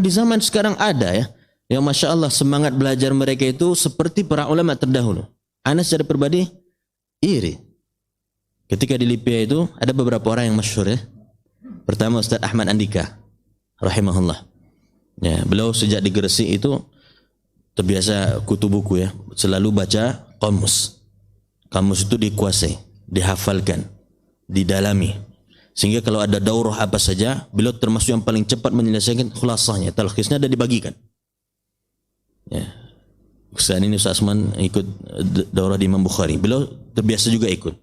Di zaman sekarang ada ya, yang Masya Allah semangat belajar mereka itu seperti para ulama terdahulu. Ana secara pribadi iri. Ketika di Libya itu ada beberapa orang yang masyhur ya. Pertama Ustaz Ahmad Andika, rahimahullah. Ya, beliau sejak di Gresik itu terbiasa kutu buku ya, selalu baca kamus. Kamus itu dikuasai, dihafalkan, didalami. Sehingga kalau ada daurah apa saja, beliau termasuk yang paling cepat menyelesaikan khulasahnya, talkhisnya dan dibagikan. Ya. Ustaz ini Ustaz Asman ikut daurah di Imam Bukhari. Beliau terbiasa juga ikut.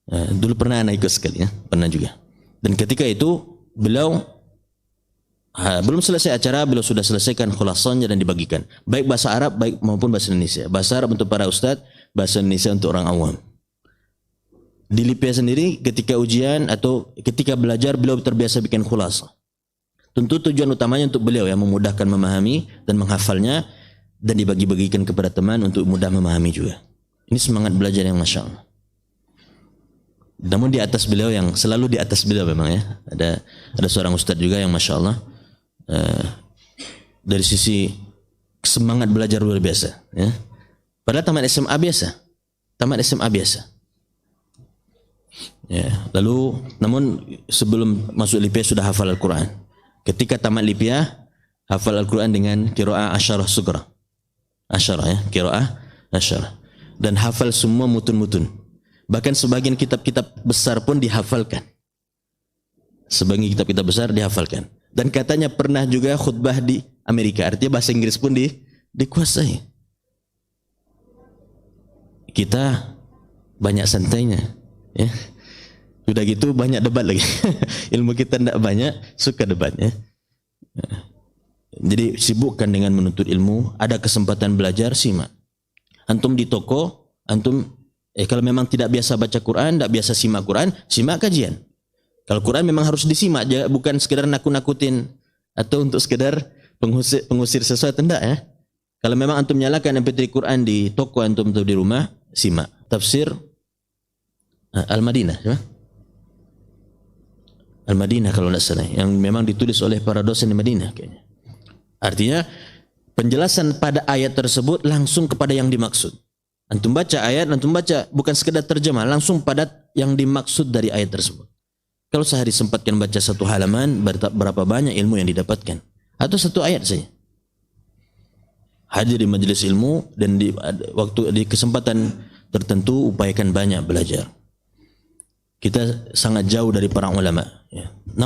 Dulu pernah anak ikut sekali ya, pernah juga. Dan ketika itu beliau belum selesai acara, beliau sudah selesaikan khulasahnya dan dibagikan. Baik bahasa Arab baik maupun bahasa Indonesia. Bahasa Arab untuk para ustadz, bahasa Indonesia untuk orang awam. Di Libya sendiri ketika ujian atau ketika belajar beliau terbiasa bikin khulasah. Tentu tujuan utamanya untuk beliau yang memudahkan memahami dan menghafalnya dan dibagi-bagikan kepada teman untuk mudah memahami juga. Ini semangat belajar yang Masya Allah. Namun di atas beliau yang selalu di atas beliau memang ya. Ada seorang ustadz juga yang Masya Allah dari sisi semangat belajar luar biasa ya. Padahal tamat SMA biasa ya. Lalu namun sebelum masuk Libya sudah hafal Al-Quran. Ketika tamat Libya hafal Al-Quran dengan qiraah asyarah sugra, asyarah ya, qiraah asyarah, dan hafal semua mutun-mutun. Bahkan sebagian kitab-kitab besar pun dihafalkan. Sebagian kitab-kitab besar dihafalkan. Dan katanya pernah juga khutbah di Amerika. Artinya bahasa Inggris pun dikuasai. Kita banyak santainya. Ya. Sudah gitu banyak debat lagi. Ilmu kita tidak banyak, suka debat. Ya. Jadi sibukkan dengan menuntut ilmu. Ada kesempatan belajar, simak. Antum di toko, antum kalau memang tidak biasa baca Quran, tidak biasa simak Quran, simak kajian. Kalau Quran memang harus disimak, bukan sekedar nakut-nakutin atau untuk sekedar pengusir sesuatu, tidak ya. Kalau memang antum nyalakan MP3 Quran di toko antum atau di rumah, simak tafsir Al-Madinah, ya? Al-Madinah kalau tidak salah, yang memang ditulis oleh para dosen di Madinah kayaknya. Artinya penjelasan pada ayat tersebut langsung kepada yang dimaksud. Antum baca ayat, antum baca bukan sekedar terjemah, langsung pada yang dimaksud dari ayat tersebut. Kalau sehari sempatkan baca satu halaman, berapa banyak ilmu yang didapatkan? Atau satu ayat saja. Hadir di majelis ilmu dan di kesempatan tertentu upayakan banyak belajar. Kita sangat jauh dari para ulama. Ya. Namun